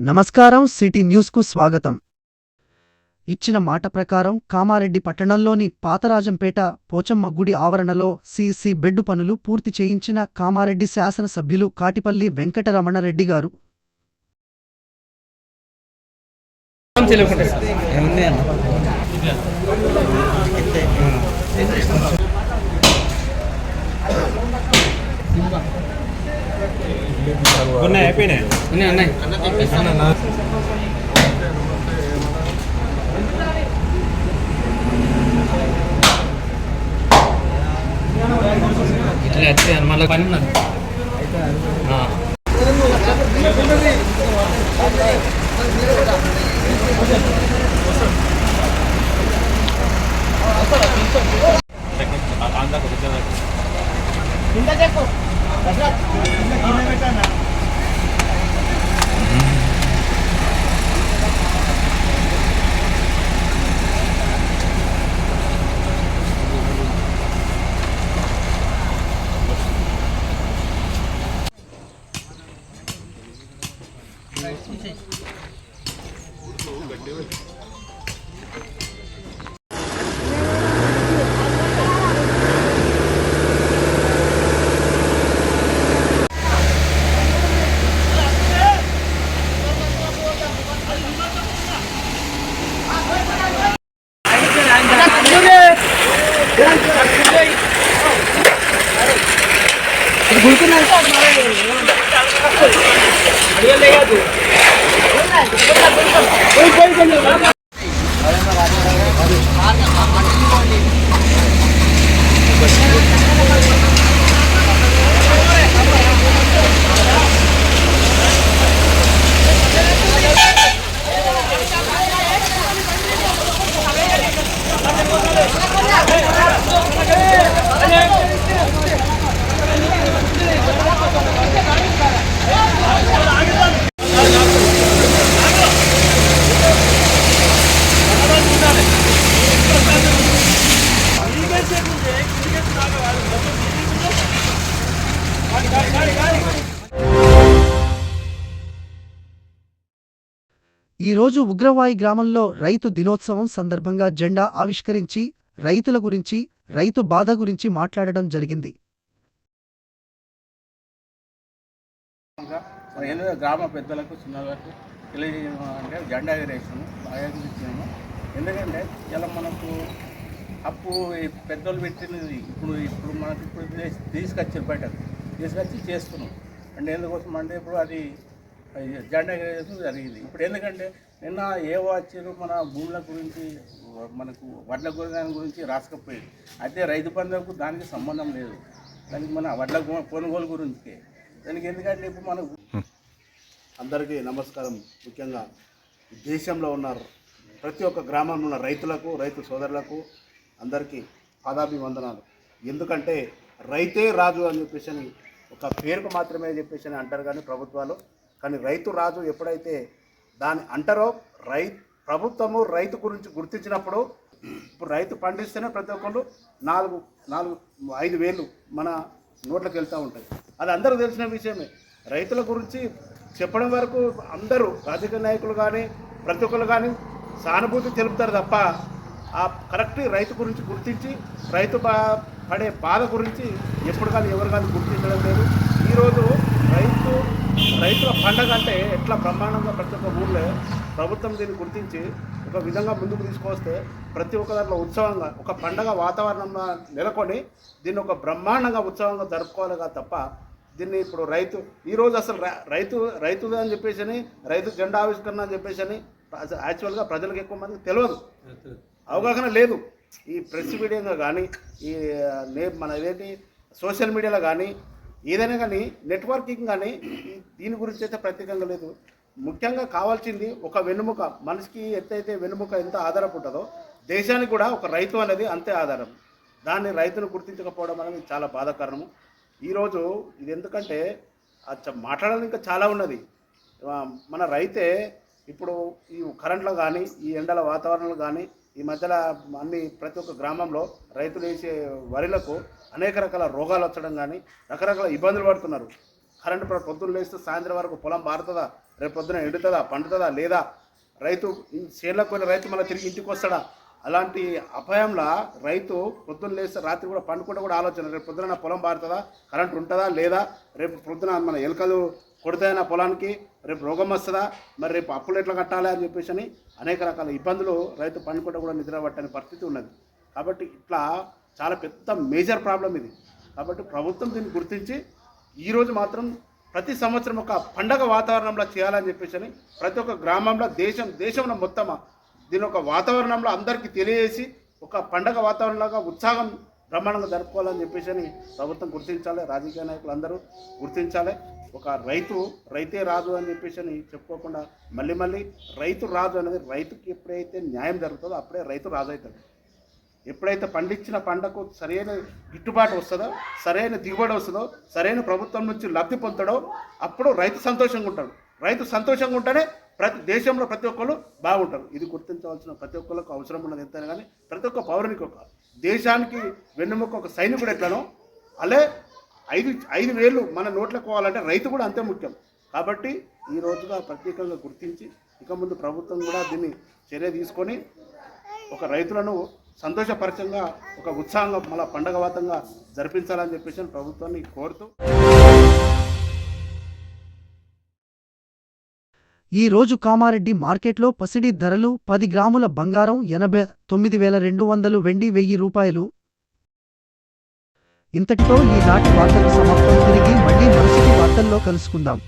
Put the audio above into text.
నమస్కారం. సిటీ న్యూస్కు స్వాగతం. ఇచ్చిన మాట ప్రకారం కామారెడ్డి పట్టణంలోని పాతరాజంపేట పోచమ్మ గుడి ఆవరణలో సీసీ బెడ్డు పనులు పూర్తి చేయించిన కామారెడ్డి శాసనసభ్యులు కాటిపల్లి వెంకటరమణరెడ్డి గారు ఇట్లా మళ్ళీ పని ఉన్నది. ఈరోజు ఉగ్రవాయి గ్రామంలో రైతు దినోత్సవం సందర్భంగా జెండా ఆవిష్కరించి రైతుల గురించి, రైతు బాధ గురించి మాట్లాడడం జరిగింది. గ్రామ పెద్దలకు చిన్నలకు తెలియజేయమంటే జెండా ఎగరేసాము, బాగా ఎగరేసాము. ఎందుకంటే ఇలా మనకు అప్పు పెద్దలు పెట్టినది ఇప్పుడు మనకు తీసుకొచ్చారు, బయటకు తీసుకొచ్చి చేస్తున్నాం. అంటే ఎందుకోసం అంటే ఇప్పుడు అది జెండా ఎగరేయడం జరిగింది. ఇప్పుడు ఎందుకంటే నిన్న ఏవో వచ్చారు మన భూముల గురించి, మనకు వడ్ల గురించి రాసుకపోయింది. అయితే రైతు బంధువుకు దానికి సంబంధం లేదు, దానికి మన వడ్ల కొనుగోలు గురించి. దానికి ఎందుకంటే ఇప్పుడు మనకు అందరికీ నమస్కారం. ముఖ్యంగా దేశంలో ఉన్నారు ప్రతి ఒక్క గ్రామంలో ఉన్న రైతులకు, రైతు సోదరులకు అందరికీ పాదాభివందనాలు. ఎందుకంటే రైతే రాజు అని చెప్పేసి ఒక పేరుకు మాత్రమే చెప్పేసి అంటారు కానీ ప్రభుత్వాలు, కానీ రైతు రాజు ఎప్పుడైతే దాన్ని అంటారో ప్రభుత్వము రైతు గురించి గుర్తించినప్పుడు, ఇప్పుడు రైతు పండిస్తేనే ప్రతి ఒక్కళ్ళు 4-5 వేలు మన నోట్లకు వెళ్తూ ఉంటాయి. అది అందరూ తెలిసిన విషయమే. రైతుల గురించి చెప్పడం వరకు అందరూ రాజకీయ నాయకులు కానీ ప్రతి ఒక్కరు కానీ సానుభూతి తెలుపుతారు తప్ప ఆ కరెక్ట్ రైతు గురించి గుర్తించి రైతు పడే బాధ గురించి ఎప్పుడు కానీ ఎవరు కానీ గుర్తించడం లేదు. ఈరోజు రైతుల పండగ అంటే ఎట్లా బ్రహ్మాండంగా ప్రతి ఒక్క ఊళ్ళో ప్రభుత్వం దీన్ని గుర్తించి ఒక విధంగా ముందుకు తీసుకొస్తే ప్రతి ఒక్క దాంట్లో ఉత్సవంగా ఒక పండగ వాతావరణంలో నెలకొని దీన్ని ఒక బ్రహ్మాండంగా ఉత్సవంగా జరుపుకోవాలిగా తప్ప దీన్ని ఇప్పుడు ఈరోజు అసలు రైతులు అని చెప్పేసి రైతు జెండా ఆవిష్కరణ అని చెప్పేసి యాక్చువల్గా ప్రజలకు ఎక్కువ మందికి తెలియదు, అవగాహన లేదు. ఈ ప్రెస్ మీడియాగా కానీ మన ఏదేంటి సోషల్ మీడియాలో కానీ ఏదైనా కానీ నెట్వర్కింగ్ కానీ దీని గురించి అయితే ప్రత్యేకంగా లేదు. ముఖ్యంగా కావాల్సింది ఒక వెన్నుముక. మనిషికి ఎత్తైతే వెన్నుముక ఎంత ఆధారపు ఉంటుందో దేశానికి కూడా ఒక రైతు అనేది అంతే ఆధారం. దాన్ని రైతును గుర్తించకపోవడం అనేది చాలా బాధాకరము. ఈరోజు ఇది ఎందుకంటే మాట్లాడాలని ఇంకా చాలా ఉన్నది. మన రైతే ఇప్పుడు ఈ కరెంట్లో కానీ ఈ ఎండల వాతావరణంలో కానీ ఈ మధ్యలో ప్రతి ఒక్క గ్రామంలో రైతులు వేసే వరిలకు అనేక రకాల రోగాలు వచ్చడం కానీ రకరకాల ఇబ్బందులు పడుతున్నారు. కరెంటు పొద్దున్న లేస్తే సాయంత్రం వరకు పొలం బారుతుందా రేపు పొద్దున ఎండుతుందా, పండుతుందా, లేదా రైతు చేనులకు పోయిన రైతు మళ్ళీ తిరిగి ఇంటికి వస్తాడా? అలాంటి అపాయంలో రైతు పొద్దున్న లేస్తే రాత్రి కూడా పండుకుంటే కూడా ఆలోచన, రేపు పొద్దున నా పొలం బారుతుందా, కరెంట్ ఉంటుందా లేదా, రేపు పొద్దున మన ఎలుకలు కొడతాయి నా పొలానికి, రేపు రోగం వస్తుందా, మరి రేపు అప్పులు ఎట్లా కట్టాలి అని చెప్పేసి అని అనేక రకాల ఇబ్బందులు రైతు పండుకుంటే కూడా నిద్ర పట్టని పరిస్థితి ఉన్నది. కాబట్టి ఇట్లా చాలా పెద్ద మేజర్ ప్రాబ్లం ఇది. కాబట్టి ప్రభుత్వం దీన్ని గుర్తించి ఈరోజు మాత్రం ప్రతి సంవత్సరం ఒక పండగ వాతావరణంలో చేయాలని చెప్పేసి అని ప్రతి ఒక్క గ్రామంలో దేశంలో మొత్తం దీని ఒక వాతావరణంలో అందరికీ తెలియజేసి ఒక పండగ వాతావరణంలాగా ఉత్సాహం బ్రహ్మాండంగా జరుపుకోవాలని చెప్పేసి అని ప్రభుత్వం గుర్తించాలి, రాజకీయ నాయకులు అందరూ గుర్తించాలి. ఒక రైతే రాజు అని చెప్పేసి అని చెప్పుకోకుండా మళ్ళీ రైతు రాజు అనేది, రైతుకి ఎప్పుడైతే న్యాయం జరుగుతుందో అప్పుడే రైతు రాజు అవుతాడు. ఎప్పుడైతే పండించిన పంటకు సరైన గిట్టుబాటు వస్తుందో, సరైన దిగుబడి వస్తుందో, సరైన ప్రభుత్వం నుంచి లబ్ధి పొందుతాడో అప్పుడు రైతు సంతోషంగా ఉంటాడు. రైతు సంతోషంగా ఉంటేనే దేశంలో ప్రతి ఒక్కరు బాగుంటారు. ఇది గుర్తించవలసిన ప్రతి ఒక్కరికి అవసరం ఉన్నది. ఎంతైనా కానీ ప్రతి ఒక్క పౌరునికి, ఒక దేశానికి వెన్నెముక ఒక సైనికుడు ఎట్లనో అలే 5,000 మన నోట్లకు పోవాలంటే రైతు కూడా అంతే ముఖ్యం. కాబట్టి ఈ రోజుగా ప్రత్యేకంగా గుర్తించి ఇక ముందు ప్రభుత్వం కూడా దీన్ని చర్య తీసుకొని ఒక రైతులను సంతోషపరచంగా ఒక ఉత్సాహంగా మళ్ళీ పండగ వాతంగా జరిపించాలని చెప్పేసి ప్రభుత్వాన్ని కోరుతూ, ఈ రోజు కామారెడ్డి మార్కెట్లో పసిడి ధరలు 10 గ్రాముల బంగారం 89,200, వెండి 1000 రూపాయలు. ఇంతటితో ఈనాటి వార్తలు సమాప్తం. తిరిగి మళ్ళీ మరుసటి వార్తల్లో కలుసుకుందాం.